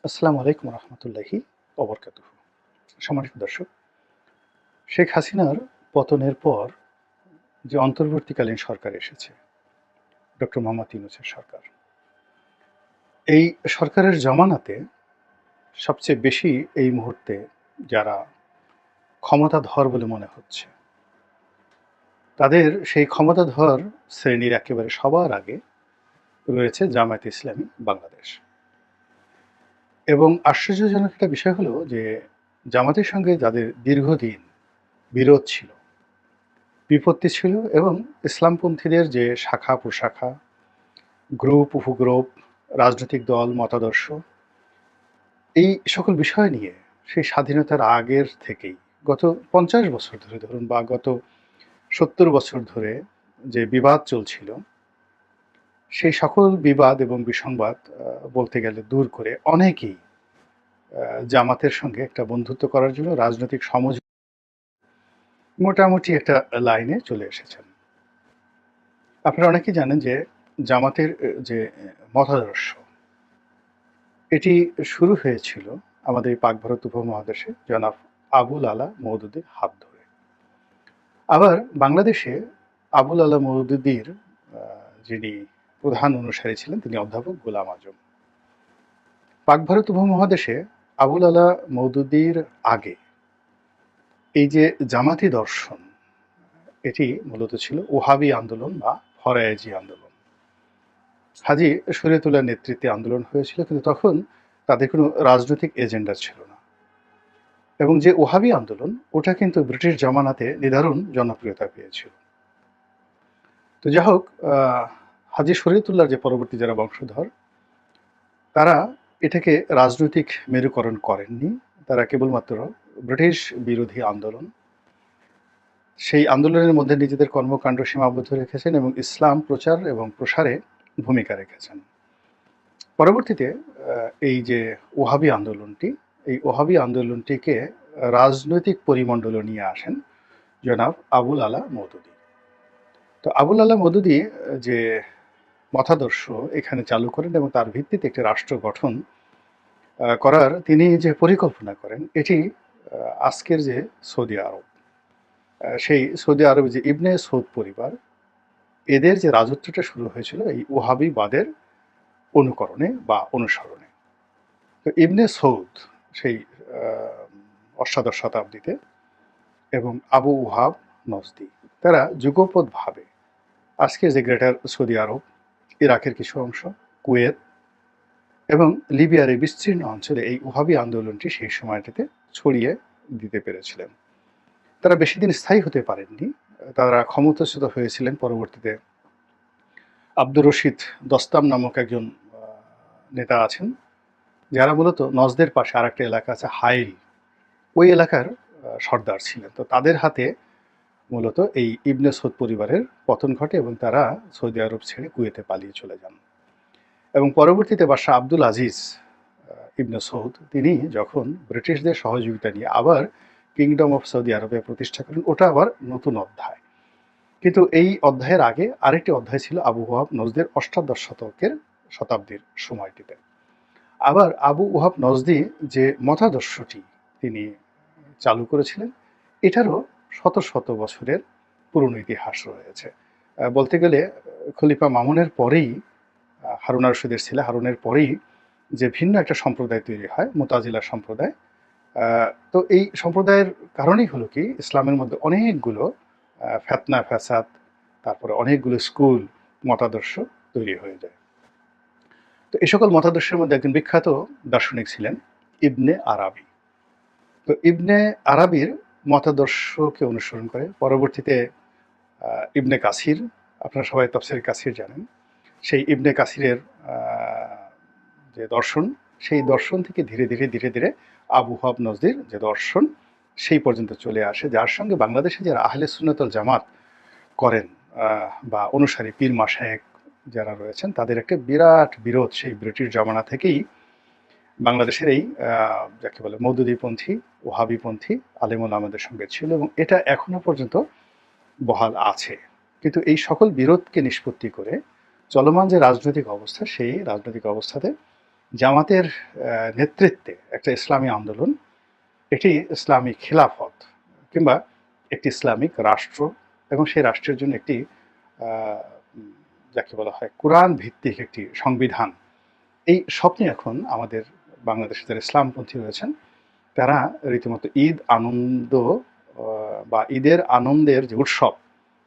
আসসালামু আলাইকুম রহমতুল্লাহি ওবরকাতুহু। সম্মানিত দর্শক, শেখ হাসিনার পতনের পর যে অন্তর্বর্তীকালীন সরকার এসেছে, ডক্টর মোহাম্মদ ইউনূসের সরকার, এই সরকারের জমানাতে সবচেয়ে বেশি এই মুহূর্তে যারা ক্ষমতাধর বলে মনে হচ্ছে, তাদের সেই ক্ষমতাধর শ্রেণীর একেবারে সবার আগে রয়েছে জামায়াতে ইসলামী বাংলাদেশ। এবং আশ্চর্যজনক একটা বিষয় হলো যে জামাতের সঙ্গে যাদের দীর্ঘদিন বিরোধ ছিল, বিপত্তি ছিল, এবং ইসলামপন্থীদের যে শাখা প্রশাখা, গ্রুপ উপগ্রুপ, রাজনৈতিক দল, মতাদর্শ, এই সকল বিষয় নিয়ে সেই স্বাধীনতার আগের থেকেই গত ৫০ বছর ধরে ধরুন বা গত ৭০ বছর ধরে যে বিবাদ চলছিল, সেই সকল বিবাদ এবং বিসংবাদ বলতে গেলে দূর করে অনেকেই জামাতের সঙ্গে একটা বন্ধুত্ব করার জন্য রাজনৈতিক সমঝোতা মোটামুটি একটা লাইনে চলে এসেছেন। আপনারা অনেকেই জানেন যে জামাতের যে মতাদর্শ, এটি শুরু হয়েছিল আমাদের পাক ভারত উপমহাদেশে জনাব আবুল আলা মওদুদীর হাত ধরে। আবার বাংলাদেশে আবুল আলা মওদুদীর যিনি প্রধান অনুসারী ছিলেন তিনি অধ্যাপক গোলাম আজম। পাক ভারত উপমহাদেশে আবুল আলা মওদুদীর আগে এই যে জামাতি দর্শন, এটি মূলত ছিল ওহাবি আন্দোলন বা ফরায়েজি আন্দোলন। হাজী শরীয়তুল্লাহর নেতৃত্বে আন্দোলন হয়েছিল, কিন্তু তখন তাদের কোনো রাজনৈতিক এজেন্ডা ছিল না। এবং যে ওহাবি আন্দোলন, ওটা কিন্তু ব্রিটিশ জামানাতে নিদারুণ জনপ্রিয়তা পেয়েছিল। তো যাই হোক, হাজী শরীয়তুল্লাহর যে পরবর্তী যারা বংশধর, তারা এটাকে রাজনৈতিক মেরুকরণ করেননি। তারা কেবলমাত্র ব্রিটিশ বিরোধী আন্দোলন, সেই আন্দোলনের মধ্যে নিজেদের কর্মকাণ্ড সীমাবদ্ধ রেখেছেন এবং ইসলাম প্রচার এবং প্রসারে ভূমিকা রেখেছেন। পরবর্তীতে এই যে ওহাবি আন্দোলনটি, এই ওহাবি আন্দোলনটিকে রাজনৈতিক পরিমণ্ডলে নিয়ে আসেন জনাব আবুল আলা মওদুদী। তো আবুল আলা মওদুদী যে মতাদর্শ এখানে চালু করেন এবং তার ভিত্তিতে একটি রাষ্ট্র গঠন করার তিনি যে পরিকল্পনা করেন, এটি আজকের যে সৌদি আরব, সেই সৌদি আরবে যে ইবনে সৌদ পরিবার, এদের যে রাজত্বটা শুরু হয়েছিল এই ওহাবিবাদের অনুকরণে বা অনুসরণে। তো ইবনে সৌদ সেই অষ্টাদশ শতাব্দীতে এবং আবু ওহাব নজদি, তারা যুগপৎভাবে আজকের যে গ্রেটার সৌদি আরব, ইরাকের কিছু অংশ, কুয়েত এবং লিবিয়ার এই বিস্তীর্ণ অঞ্চলে এই ওহাবি আন্দোলনটি সেই সময়টিতে ছড়িয়ে দিতে পেরেছিলেন। তারা বেশি দিন স্থায়ী হতে পারেননি। তারা ক্ষমতাচ্যুত হয়েছিলেন পরবর্তীতে। আব্দুর রশিদ দস্তাম নামক একজন নেতা আছেন, যারা মূলত নজদের পাশে আরেকটা এলাকা আছে হাইল, ওই এলাকার সর্দার ছিলেন। তো তাদের হাতে মূলত এই ইবনে সৌদ পরিবারের পতন ঘটে এবং তারা সৌদি আরব ছেড়ে কুয়েতে পালিয়ে চলে যান। এবং পরবর্তীতে বাদশাহ আব্দুল আজিজ ইবনে সৌদ, তিনি যখন ব্রিটিশদের সহযোগিতা নিয়ে আবার কিংডম অফ সৌদি আরবে প্রতিষ্ঠা করেন, ওটা আবার নতুন অধ্যায়। কিন্তু এই অধ্যায়ের আগে আরেকটি অধ্যায় ছিল আবু ওহাব নজদের অষ্টাদশ শতাব্দীর সময়টিতে। আবার আবু ওহাব নজদি যে মতাদর্শটি তিনি চালু করেছিলেন, এটারও শত শত বছরের পুরনো ইতিহাস রয়েছে। বলতে গেলে খলিফা মামুনের পরেই, হারুন আর রশিদের ছেলে হারুনের পরেই যে ভিন্ন একটা সম্প্রদায় তৈরি হয়, মুতাজিলা সম্প্রদায়। তো এই সম্প্রদায়ের কারণেই হলো কি, ইসলামের মধ্যে অনেকগুলো ফেতনা ফ্যাসাদ, তারপরে অনেকগুলো স্কুল, মতাদর্শ তৈরি হয়ে যায়। তো এই সকল মতাদর্শের মধ্যে একজন বিখ্যাত দার্শনিক ছিলেন ইবনে আরাবি। তো ইবনে আরাবির মতাদর্শকে অনুসরণ করে পরবর্তীতে ইবনে কাসির, আপনারা সবাই তাফসীর কাসির জানেন, সেই ইবনে কাসিরের যে দর্শন, সেই দর্শন থেকে ধীরে ধীরে ধীরে ধীরে আবু ওহাব নজদির যে দর্শন, সেই পর্যন্ত চলে আসে, যার সঙ্গে বাংলাদেশে যারা আহলে সুন্নাত ওয়াল জামাত করেন বা অনুসারী পীর মাশায়েখ যারা রয়েছেন, তাদের একটা বিরাট বিরোধ সেই ব্রিটিশ জমানা থেকেই বাংলাদেশের এই যাকে বলে মওদুদীপন্থী, ওহাবিপন্থী আলেম ওলামাদের সঙ্গে ছিল, এবং এটা এখনো পর্যন্ত বহাল আছে। কিন্তু এই সকল বিরোধকে নিষ্পত্তি করে চলমান যে রাজনৈতিক অবস্থা, সেই রাজনৈতিক অবস্থাতে জামাতের নেতৃত্বে একটা ইসলামী আন্দোলন, এটি ইসলামী খিলাফত কিংবা একটি ইসলামিক রাষ্ট্র এবং সেই রাষ্ট্রের জন্য একটি আহ, উম, যাকে বলা হয় কোরআন ভিত্তিক একটি সংবিধান, এই স্বপ্নে এখন আমাদের বাংলাদেশে যারা ইসলামপন্থী রয়েছেন তারা রীতিমতো ঈদ আনন্দ বা ঈদের আনন্দের যে উৎসব,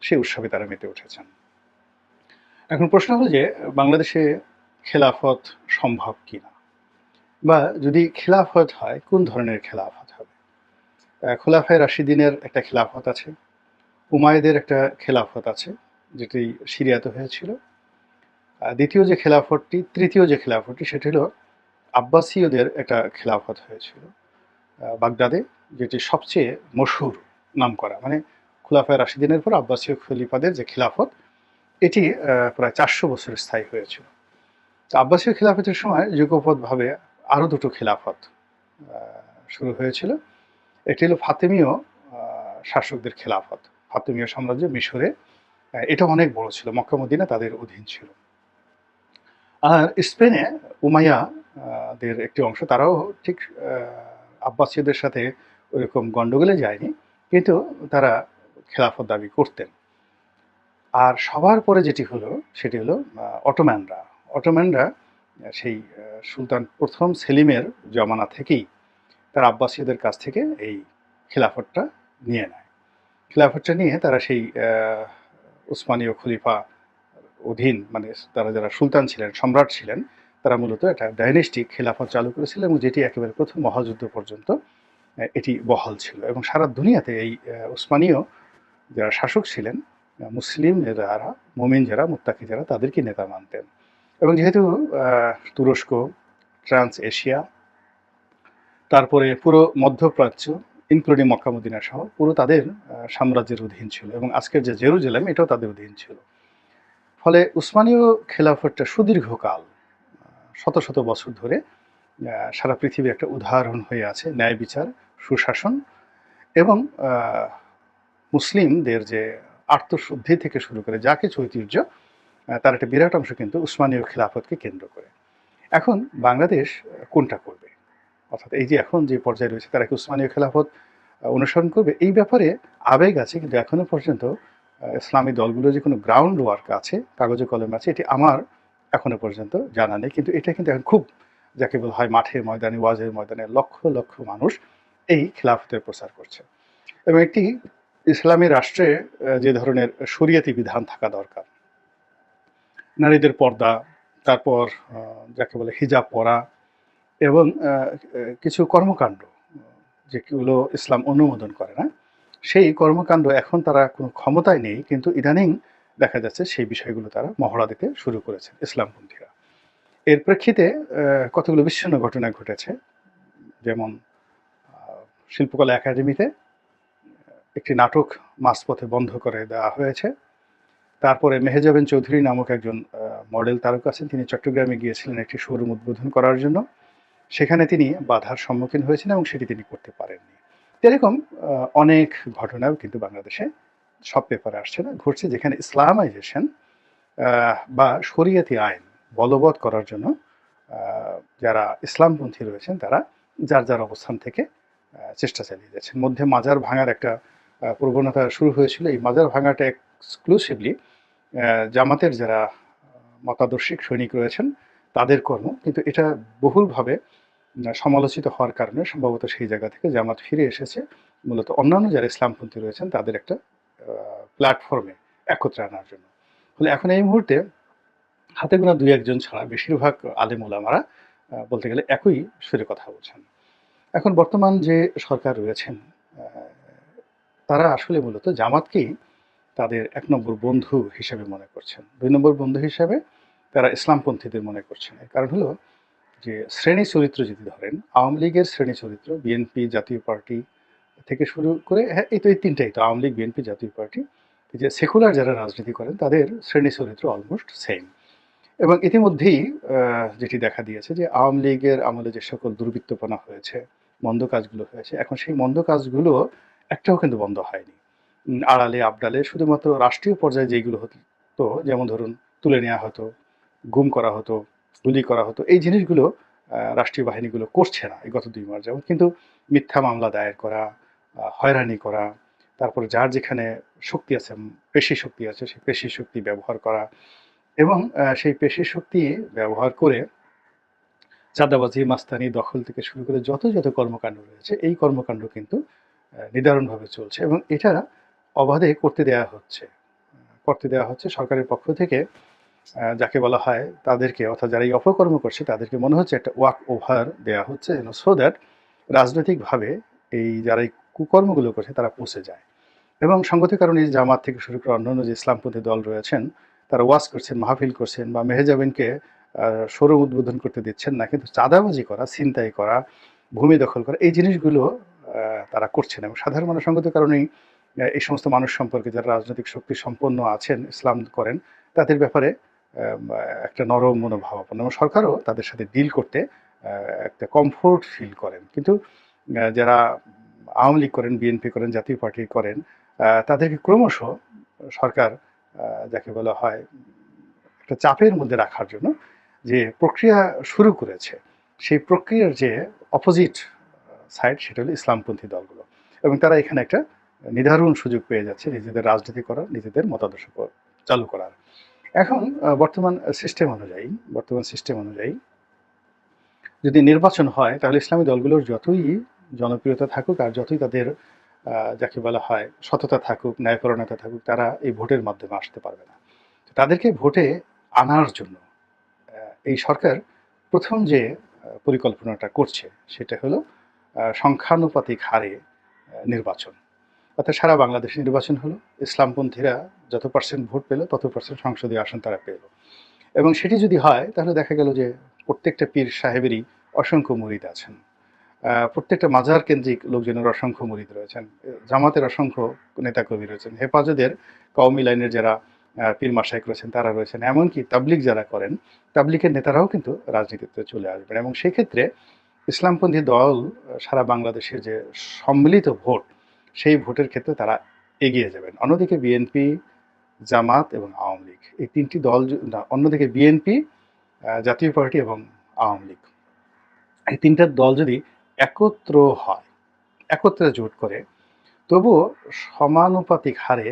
সেই উৎসবে তারা মেতে উঠেছেন। এখন প্রশ্ন হলো যে বাংলাদেশে খেলাফত সম্ভব কিনা, বা যদি খেলাফত হয় কোন ধরনের খেলাফত হবে। খোলাফায়ে রাশিদিনের একটা খেলাফত আছে, উমাইয়াদের একটা খেলাফত আছে যেটি সিরিয়াতে হয়েছিল। দ্বিতীয় যে খেলাফতটি, তৃতীয় যে খেলাফতটি সেটি হলো আব্বাসীয়দের একটা খেলাফত হয়েছিল বাগদাদে, যেটি সবচেয়ে মশহুর নামকরা, মানে খোলাফায়ে রাশিদিনের পর আব্বাসীয় খলিফাদের যে খেলাফত, এটি প্রায় 400 বছর স্থায়ী হয়েছিল। তো আব্বাসীয় খেলাফতের সময় যুগপৎভাবে আরও দুটো খেলাফত শুরু হয়েছিল। একটি হলো ফাতেমীয় শাসকদের খেলাফত, ফাতেমীয় সাম্রাজ্য মিশরে, এটা অনেক বড় ছিল, মক্কা মদিনা তাদের অধীন ছিল। আর স্পেনে উমাইয়া দের একটি অংশ, তারাও ঠিক আব্বাসীয়দের সাথে ওইরকম গন্ডগোলে যায়নি, কিন্তু তারা খেলাফত দাবি করতেন। আর সবার পরে যেটি হলো সেটি হলো অটোম্যানরা। অটোম্যানরা সেই সুলতান প্রথম সেলিমের জমানা থেকেই তারা আব্বাসীয়দের কাছ থেকে এই খেলাফতটা নিয়ে নেয়। খেলাফতটা নিয়ে তারা সেই উসমানীয় খলিফা অধীন, মানে তারা যারা সুলতান ছিলেন, সম্রাট ছিলেন, তারা মূলত একটা ডাইনেস্টিক খেলাফত চালু করেছিল এবং যেটি একেবারে প্রথম মহাযুদ্ধ পর্যন্ত এটি বহাল ছিল। এবং সারা দুনিয়াতে এই উসমানীয় যারা শাসক ছিলেন, মুসলিম যারা, মুমিন যারা, মুত্তাকি যারা, তাদেরকে নেতা মানতেন। এবং যেহেতু তুরস্ক, ট্রান্স এশিয়া, তারপরে পুরো মধ্যপ্রাচ্য ইনক্লুডিং মক্কা মদিনা সহ পুরো তাদের সাম্রাজ্যের অধীন ছিল, এবং আজকের যে জেরুজালেম এটাও তাদের অধীন ছিল। ফলে উসমানীয় খেলাফতটা সুদীর্ঘকাল, শত শত বছর ধরে সারা পৃথিবীর একটা উদাহরণ হয়ে আছে ন্যায় বিচার, সুশাসন এবং মুসলিমদের যে আত্মশুদ্ধি থেকে শুরু করে যা কিছু ঐতিহ্য, তার একটা বিরাট অংশ কিন্তু উসমানীয় খেলাফতকে কেন্দ্র করে। এখন বাংলাদেশ কোনটা করবে, অর্থাৎ এই যে এখন যে পর্যায়ে রয়েছে তারা কি উসমানীয় খেলাফত অনুসরণ করবে, এই ব্যাপারে আবেগ আছে, কিন্তু এখনো পর্যন্ত ইসলামী দলগুলো যে কোনো গ্রাউন্ড ওয়ার্ক আছে, কাগজে কলমে আছে, এটি আমার এখনো পর্যন্ত জানা নেই। কিন্তু এটা কিন্তু এখন খুব, যাকে বলা হয় মাঠে ময়দানে, ওয়াজের ময়দানে লক্ষ লক্ষ মানুষ এই খেলাফতের প্রচার করছে। এবং একটি ইসলামী রাষ্ট্রে যে ধরনের শরিয়তি বিধান থাকা দরকার, নারীদের পর্দা, তারপর যাকে বলে হিজাব পরা, এবং কিছু কর্মকাণ্ড যেগুলো ইসলাম অনুমোদন করে না, সেই কর্মকাণ্ড এখন তারা কোনো ক্ষমতায় নেই, কিন্তু ইদানিং দেখা যাচ্ছে সেই বিষয়গুলো তারা মহড়া দিতে শুরু করেছে ইসলামপন্থীরা। এর প্রেক্ষিতে কতগুলো বিচ্ছিন্ন ঘটনা ঘটেছে, যেমন শিল্পকলা একাডেমিতে একটি নাটক মাঝপথে বন্ধ করে দেওয়া হয়েছে। তারপরে মেহেজাবিন চৌধুরী নামক একজন মডেল তারকা আছেন, তিনি চট্টগ্রামে গিয়েছিলেন একটি শোরুম উদ্বোধন করার জন্য, সেখানে তিনি বাধার সম্মুখীন হয়েছেন এবং সেটি তিনি করতে পারেননি। এরকম অনেক ঘটনাও কিন্তু বাংলাদেশে সব পেপারে আসছে না, ঘটছে, যেখানে ইসলামাইজেশন বা শরিয়তি আইন বলবৎ করার জন্য যারা ইসলামপন্থী রয়েছেন তারা যার যার অবস্থান থেকে চেষ্টা চালিয়ে যাচ্ছেন। মধ্যে মাজার ভাঙার একটা প্রবণতা শুরু হয়েছিল। এই মাজার ভাঙাটা এক্সক্লুসিভলি জামাতের যারা মতাদর্শিক সৈনিক রয়েছেন তাদের কর্ম, কিন্তু এটা বহুলভাবে সমালোচিত হওয়ার কারণে সম্ভবত সেই জায়গা থেকে জামাত ফিরে এসেছে মূলত অন্যান্য যারা ইসলামপন্থী রয়েছেন তাদের একটা প্ল্যাটফর্মে একত্রে আনার জন্য। ফলে এখন এই মুহূর্তে হাতে গোনা দুই একজন ছাড়া বেশিরভাগ আলেম ওলামারা বলতে গেলে একই সুরে কথা বলছেন। এখন বর্তমান যে সরকার রয়েছেন তারা আসলে মূলত জামাতকেই তাদের ১ নম্বর বন্ধু হিসেবে মনে করছেন। ২ নম্বর বন্ধু হিসেবে তারা ইসলামপন্থীদের মনে করছেন। এর কারণ হলো যে শ্রেণী চরিত্র যদি ধরেন, আওয়ামী লীগের শ্রেণী চরিত্র, বিএনপি, জাতীয় পার্টি থেকে শুরু করে, হ্যাঁ এই তো এই তিনটাই তো, আওয়ামী লীগ, বিএনপি, জাতীয় পার্টি, যে সেকুলার যারা রাজনীতি করেন তাদের শ্রেণী চরিত্র অলমোস্ট সেম। এবং ইতিমধ্যেই যেটি দেখা দিয়েছে যে আওয়ামী লীগের আমলে যে সকল দুর্বৃত্তপনা হয়েছে, মন্দ কাজগুলো হয়েছে, এখন সেই মন্দ কাজগুলো একটাও কিন্তু বন্ধ হয়নি। আড়ালে আবডালে শুধুমাত্র রাষ্ট্রীয় পর্যায়ে যেইগুলো হতো, যেমন ধরুন তুলে নেওয়া হতো, গুম করা হতো, গুলি করা হতো, এই জিনিসগুলো রাষ্ট্রীয় বাহিনীগুলো করছে না এই গত ২ মাস যাবৎ। কিন্তু মিথ্যা মামলা দায়ের করা, হয়রানি করা, তারপরে যার যেখানে শক্তি আছে, পেশি শক্তি আছে, সেই পেশি শক্তি ব্যবহার করা এবং সেই পেশি শক্তি ব্যবহার করে চাঁদাবাজি, মাস্তানি, দখল থেকে শুরু করে যত কর্মকাণ্ড রয়েছে, এই কর্মকাণ্ড কিন্তু নিদারুণভাবে চলছে এবং এটা অবাধে করতে দেয়া হচ্ছে। সরকারের পক্ষ থেকে যাকে বলা হয় তাদেরকে, অর্থাৎ যারা এই অপকর্ম করছে তাদেরকে মনে হচ্ছে একটা ওয়াক ওভার দেয়া হচ্ছে যেন সো দ্যাট রাজনৈতিকভাবে এই যারা এই কুকর্মগুলো করছে তারা পৌঁছে যায়। এবং সঙ্গত কারণে জামাত থেকে শুরু করে অন্যান্য যে ইসলামপন্থী দল রয়েছেন তারা ওয়াজ করছেন, মাহফিল করছেন বা মেহজাবিনকে শোরুম উদ্বোধন করতে দিচ্ছেন না, কিন্তু চাঁদাবাজি করা, ছিনতাই করা, ভূমি দখল করা এই জিনিসগুলো তারা করছেন এবং সাধারণ মানুষ সঙ্গত কারণেই এই সমস্ত মানুষ সম্পর্কে যারা রাজনৈতিক শক্তি সম্পন্ন আছেন, ইসলাম করেন, তাদের ব্যাপারে একটা নরম মনোভাবাপন্ন এবং সরকারও তাদের সাথে ডিল করতে একটা কমফোর্ট ফিল করেন। কিন্তু যারা আওয়ামী লীগ করেন, বিএনপি করেন, জাতীয় পার্টি করেন, তাদেরকে ক্রমশ সরকার যাকে বলা হয় একটা চাপের মধ্যে রাখার জন্য যে প্রক্রিয়া শুরু করেছে, সেই প্রক্রিয়ার যে অপোজিট সাইড সেটা হলো ইসলামপন্থী দলগুলো এবং তারা এখানে একটা নিদারুণ সুযোগ পেয়ে যাচ্ছে নিজেদের রাজনীতি করার, নিজেদের মতাদর্শ চালু করার। এখন বর্তমান সিস্টেম অনুযায়ী যদি নির্বাচন হয় তাহলে ইসলামী দলগুলোর যতই জনপ্রিয়তা থাকুক আর যতই তাদের যাকে বলা হয় সততা থাকুক, ন্যায়পরায়ণতা থাকুক, তারা এই ভোটের মাধ্যমে আসতে পারবে না। তাদেরকে ভোটে আনার জন্য এই সরকার প্রথম যে পরিকল্পনাটা করছে সেটা হলো সংখ্যানুপাতিক হারে নির্বাচন। অর্থাৎ সারা বাংলাদেশে নির্বাচন হলো, ইসলামপন্থীরা যত পার্সেন্ট ভোট পেল তত পার্সেন্ট সংসদীয় আসন তারা পেল এবং সেটি যদি হয় তাহলে দেখা গেল যে প্রত্যেকটা পীর সাহেবেরই অসংখ্য মুরিদ আছেন, প্রত্যেকটা মাজার কেন্দ্রিক লোকজনের অসংখ্য মুরিদ রয়েছেন, জামাতের অসংখ্য নেতাকর্মী রয়েছেন, হেফাজতের কওমি লাইনের যারা পীর মাশায়েখ রয়েছেন তারা রয়েছেন, এমনকি তাবলিগ যারা করেন তাবলিগের নেতারাও কিন্তু রাজনীতিতে চলে আসবেন এবং সেই ক্ষেত্রে ইসলামপন্থী দল সারা বাংলাদেশের যে সম্মিলিত ভোট সেই ভোটের ক্ষেত্রে তারা এগিয়ে যাবেন। অন্যদিকে বিএনপি, জামাত এবং আওয়ামী লীগ এই তিনটি দল না, অন্যদিকে বিএনপি, জাতীয় পার্টি এবং আওয়ামী লীগ এই তিনটা দল যদি একত্রে জোট করে তবুও সমানুপাতিক হারে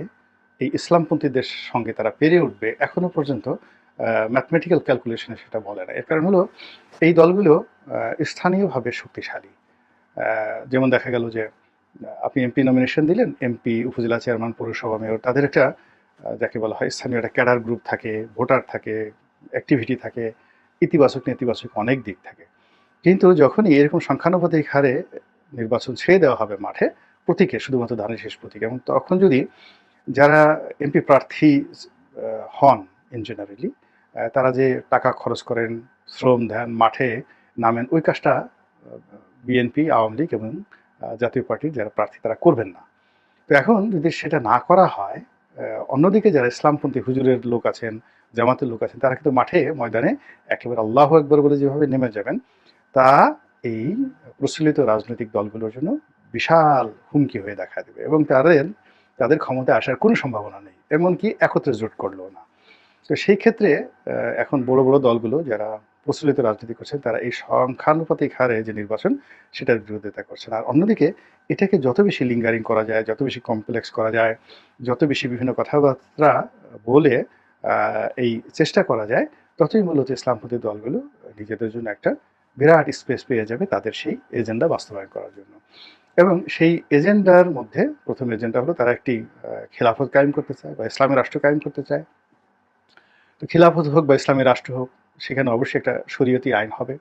এই ইসলামপন্থীদের সঙ্গে তারা পেরে উঠবে এখনো পর্যন্ত ম্যাথমেটিক্যাল ক্যালকুলেশনে সেটা বলে না। এর কারণ হলো এই দলগুলো স্থানীয়ভাবে শক্তিশালী। যেমন দেখা গেল যে আপনি এমপি নমিনেশন দিলেন, এমপি, উপজেলা চেয়ারম্যান, পৌরসভা মেয়র, তাদের একটা যাকে বলা হয় স্থানীয় একটা ক্যাডার গ্রুপ থাকে, ভোটার থাকে, অ্যাক্টিভিটি থাকে, ইতিবাচক নেতিবাচক অনেক দিক থাকে। কিন্তু যখনই এরকম সংখ্যানুপাতিক হারে নির্বাচন ছেড়ে দেওয়া হবে মাঠে, প্রতীকে শুধুমাত্র ধানের শেষ প্রতীক, এবং তখন যদি যারা এমপি প্রার্থী হন ইন জেনারেলি তারা যে টাকা খরচ করেন, শ্রম দেন, মাঠে নামেন, ওই কাজটা বিএনপি, আওয়ামী লীগ এবং জাতীয় পার্টির যারা প্রার্থী তারা করবেন না। তো এখন যদি সেটা না করা হয়, অন্যদিকে যারা ইসলামপন্থী হুজুরের লোক আছেন, জামাতের লোক আছেন, তারা কিন্তু মাঠে ময়দানে একেবারে আল্লাহু আকবার বলে যেভাবে নেমে যাবেন, তা এই প্রচলিত রাজনৈতিক দলগুলোর জন্য বিশাল হুমকি হয়ে দেখা দেবে এবং তাদের ক্ষমতায় আসার কোনো সম্ভাবনা নেই, এমনকি একত্রে জোট করলেও না। তো সেই ক্ষেত্রে এখন বড় বড় দলগুলো যারা প্রচলিত রাজনীতি করছেন তারা এই সংখ্যানুপাতিক হারে যে নির্বাচন সেটার বিরোধিতা করছেন। আর অন্যদিকে এটাকে যত বেশি লিঙ্গারিং করা যায়, যত বেশি কমপ্লেক্স করা যায়, যত বেশি বিভিন্ন কথাবার্তা বলে এই চেষ্টা করা যায়, ততই মূলত ইসলামপন্থী দলগুলো নিজেদের জন্য একটা বিরাট স্পেস পেয়ে যাবে তাদের সেই এজেন্ডা বাস্তবায়ন করার জন্য। এবং সেই এজেন্ডার মধ্যে প্রথম এজেন্ডা হলো তারা একটি খেলাফত কায়েম করতে চায় বা ইসলামী রাষ্ট্র কায়েম করতে চায়। তো খিলাফত হোক বা ইসলামী রাষ্ট্র হোক, সেখানে অবশ্যই একটা শরীয়তি আইন হবে।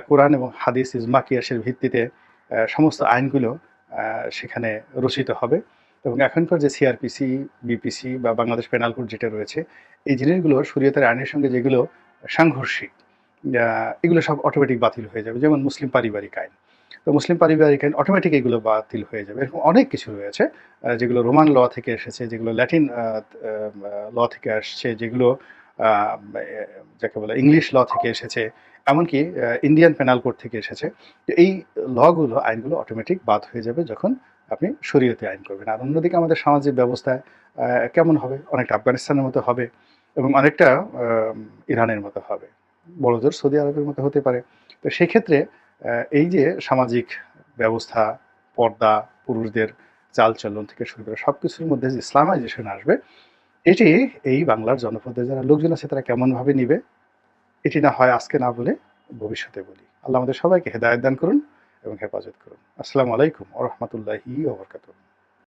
কোরআন এবং হাদিস, ইজমা, কিয়াসের ভিত্তিতে সমস্ত আইনগুলো সেখানে রচিত হবে এবং এখনকার যে সিআরপিসি, বিপিসি বা বাংলাদেশ পেনাল কোড যেটা রয়েছে, এই জিনিসগুলো শরীয়তের আইনের সঙ্গে যেগুলো সাংঘর্ষিক, এগুলো সব অটোমেটিক বাতিল হয়ে যাবে। যেমন মুসলিম পারিবারিক আইন, তো মুসলিম পারিবারিক আইন অটোমেটিক এগুলো বাতিল হয়ে যাবে। এরকম অনেক কিছু রয়েছে যেগুলো রোমান ল থেকে এসেছে, যেগুলো ল্যাটিন ল থেকে আসছে, যেগুলো যাকে বলে ইংলিশ ল থেকে এসেছে, এমনকি ইন্ডিয়ান পেনাল কোড থেকে এসেছে। তো এই লগুলো, আইনগুলো অটোমেটিক বাদ হয়ে যাবে যখন আপনি শরীয়তে আইন করবেন। আর অন্যদিকে আমাদের সামাজিক ব্যবস্থায় কেমন হবে, অনেকটা আফগানিস্তানের মতো হবে এবং অনেকটা ইরানের মতো হবে, বড়জোর সৌদি আরবের মতো হতে পারে। তো সেই ক্ষেত্রে এই যে সামাজিক ব্যবস্থা, পর্দা, পুরুষদের চালচলন থেকে শুরু করে সবকিছুর মধ্যে যে ইসলামাইজেশন আসবে, এটি এই বাংলার জনপদের যারা লোকজন আছে তারা কেমনভাবে নিবে, এটি না হয় আজকে না বলে ভবিষ্যতে বলি। আল্লাহ আমাদের সবাইকে হেদায়েত দান করুন এবং হেফাজত করুন। আসসালামু আলাইকুম ওয়া রাহমাতুল্লাহি ওয়া বারাকাতুহু।